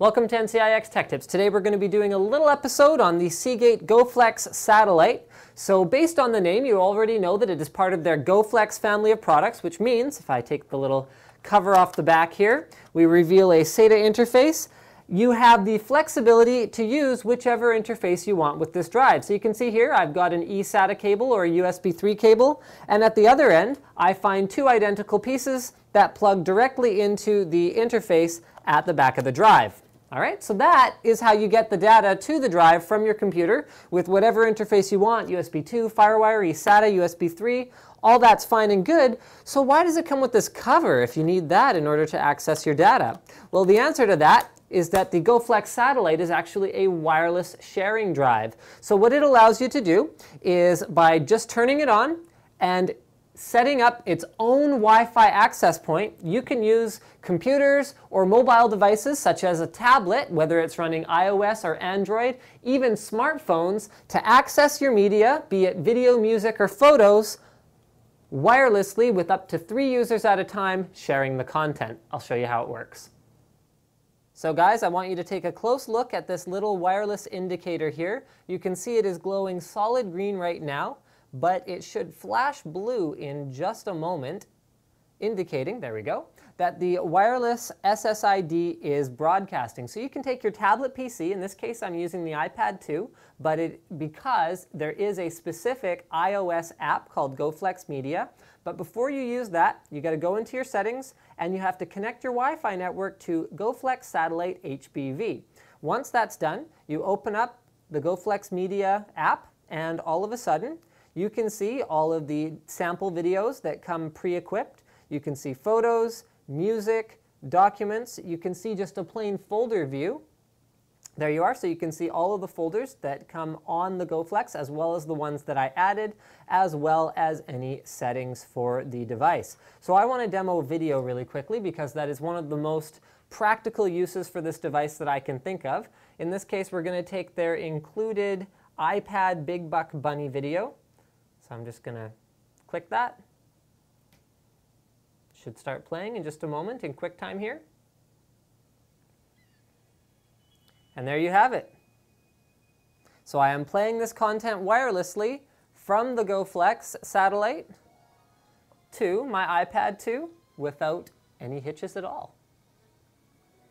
Welcome to NCIX Tech Tips. Today we're going to be doing a little episode on the Seagate GoFlex Satellite. So based on the name, you already know that it is part of their GoFlex family of products, which means, if I take the little cover off the back here, we reveal a SATA interface. You have the flexibility to use whichever interface you want with this drive. So you can see here I've got an eSATA cable or a USB 3 cable, and at the other end I find two identical pieces that plug directly into the interface at the back of the drive. All right, so that is how you get the data to the drive from your computer with whatever interface you want, USB 2, FireWire, eSATA, USB 3, all that's fine and good. So why does it come with this cover if you need that in order to access your data? Well, the answer to that is that the GoFlex Satellite is actually a wireless sharing drive. So what it allows you to do is by just turning it on and setting up its own Wi-Fi access point, you can use computers or mobile devices such as a tablet, whether it's running iOS or Android, even smartphones, to access your media, be it video, music, or photos, wirelessly with up to 3 users at a time sharing the content. I'll show you how it works. So guys, I want you to take a close look at this little wireless indicator here. You can see it is glowing solid green right now, but it should flash blue in just a moment, indicating, there we go, that the wireless SSID is broadcasting. So you can take your tablet PC, in this case I'm using the iPad 2, but because there is a specific iOS app called GoFlex Media. But before you use that, you got to go into your settings and you have to connect your Wi-Fi network to GoFlex Satellite HBV. Once that's done, you open up the GoFlex Media app, and all of a sudden you can see all of the sample videos that come pre-equipped. You can see photos, music, documents. You can see just a plain folder view. There you are. So you can see all of the folders that come on the GoFlex, as well as the ones that I added, as well as any settings for the device. So I want to demo video really quickly because that is one of the most practical uses for this device that I can think of. In this case, we're going to take their included iPad Big Buck Bunny video. So I'm just going to click that. Should start playing in just a moment in QuickTime here. And there you have it. So I am playing this content wirelessly from the GoFlex Satellite to my iPad 2 without any hitches at all.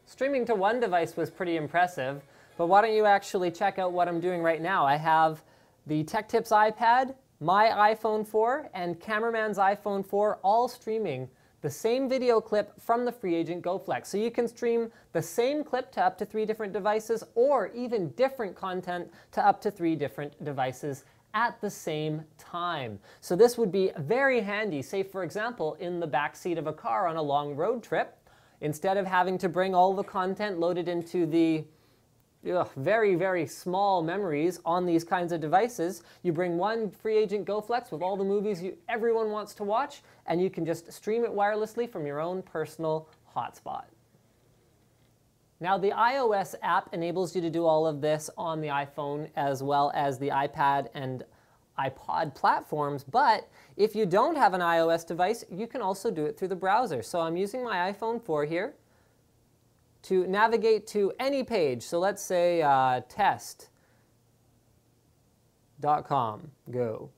Streaming to one device was pretty impressive, but why don't you actually check out what I'm doing right now? I have the Tech Tips iPad, my iPhone 4, and Cameraman's iPhone 4 all streaming the same video clip from the free agent GoFlex. So you can stream the same clip to up to 3 different devices, or even different content to up to 3 different devices at the same time. So this would be very handy, say for example, in the back seat of a car on a long road trip. Instead of having to bring all the content loaded into the very, very small memories on these kinds of devices, you bring one free agent GoFlex with all the movies everyone wants to watch, and you can just stream it wirelessly from your own personal hotspot. Now the iOS app enables you to do all of this on the iPhone as well as the iPad and iPod platforms, but if you don't have an iOS device, you can also do it through the browser. So I'm using my iPhone 4 here to navigate to any page. So let's say test.com, go.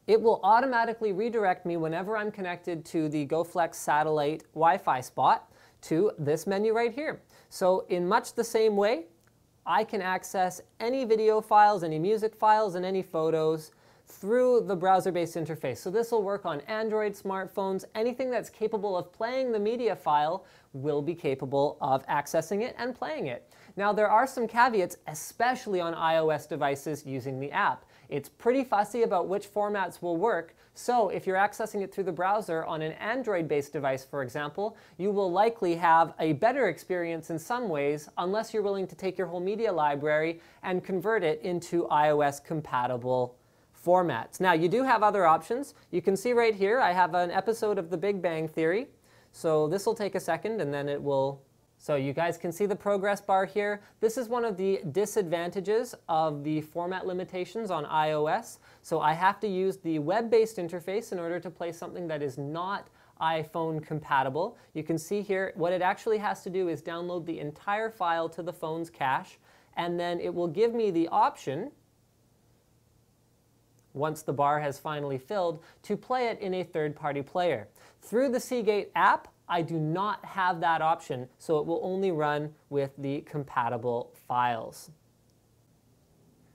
It will automatically redirect me whenever I'm connected to the GoFlex Satellite Wi-Fi spot to this menu right here. So in much the same way, I can access any video files, any music files, and any photos through the browser-based interface. So this will work on Android smartphones. Anything that's capable of playing the media file will be capable of accessing it and playing it. Now there are some caveats, especially on iOS devices using the app. It's pretty fussy about which formats will work, so if you're accessing it through the browser on an Android-based device, for example, you will likely have a better experience in some ways, unless you're willing to take your whole media library and convert it into iOS-compatible formats. Now, you do have other options. You can see right here, I have an episode of The Big Bang Theory. So this will take a second, and then it will. So you guys can see the progress bar here. This is one of the disadvantages of the format limitations on iOS. So I have to use the web-based interface in order to play something that is not iPhone compatible. You can see here what it actually has to do is download the entire file to the phone's cache, and then it will give me the option, once the bar has finally filled, to play it in a third-party player. Through the Seagate app, I do not have that option, so it will only run with the compatible files.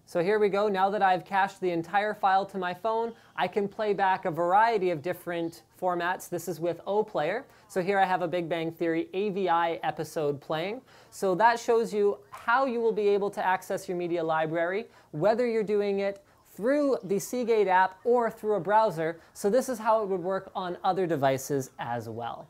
So here we go. Now that I've cached the entire file to my phone, I can play back a variety of different formats. This is with OPlayer. So here I have a Big Bang Theory AVI episode playing. So that shows you how you will be able to access your media library, whether you're doing it through the Seagate app or through a browser. So this is how it would work on other devices as well.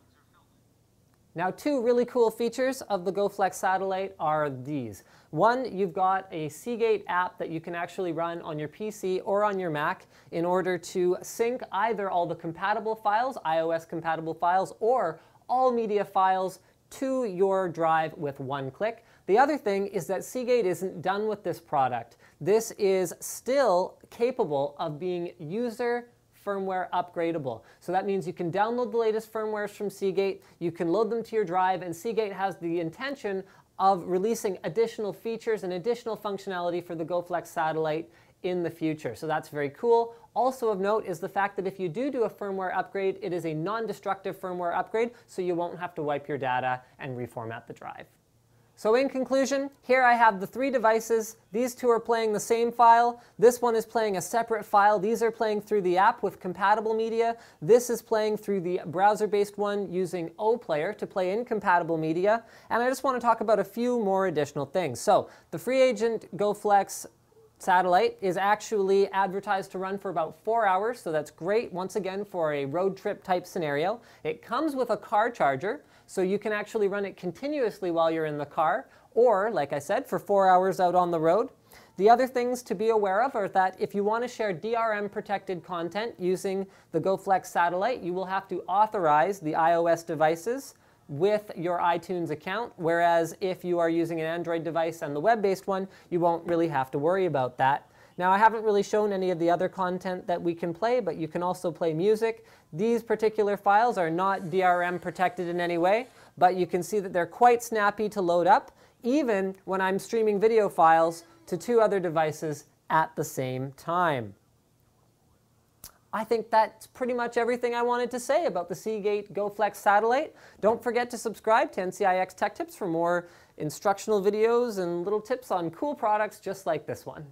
Now, two really cool features of the GoFlex Satellite are these. One, you've got a Seagate app that you can actually run on your PC or on your Mac in order to sync either all the compatible files, iOS compatible files, or all media files to your drive with one click. The other thing is that Seagate isn't done with this product. This is still capable of being user firmware upgradable. So that means you can download the latest firmwares from Seagate, you can load them to your drive, and Seagate has the intention of releasing additional features and additional functionality for the GoFlex Satellite in the future. So that's very cool. Also of note is the fact that if you do a firmware upgrade, it is a non-destructive firmware upgrade, so you won't have to wipe your data and reformat the drive. So in conclusion, here I have the three devices. These two are playing the same file. This one is playing a separate file. These are playing through the app with compatible media. This is playing through the browser-based one using OPlayer to play incompatible media. And I just want to talk about a few more additional things. So the free agent GoFlex Satellite is actually advertised to run for about 4 hours, so that's great, once again, for a road trip type scenario. It comes with a car charger, so you can actually run it continuously while you're in the car, or, like I said, for 4 hours out on the road. The other things to be aware of are that if you want to share DRM protected content using the GoFlex Satellite, you will have to authorize the iOS devices with your iTunes account, whereas if you are using an Android device and the web-based one, you won't really have to worry about that. Now, I haven't really shown any of the other content that we can play, but you can also play music. These particular files are not DRM protected in any way, but you can see that they're quite snappy to load up, even when I'm streaming video files to two other devices at the same time. I think that's pretty much everything I wanted to say about the Seagate GoFlex Satellite. Don't forget to subscribe to NCIX Tech Tips for more instructional videos and little tips on cool products just like this one.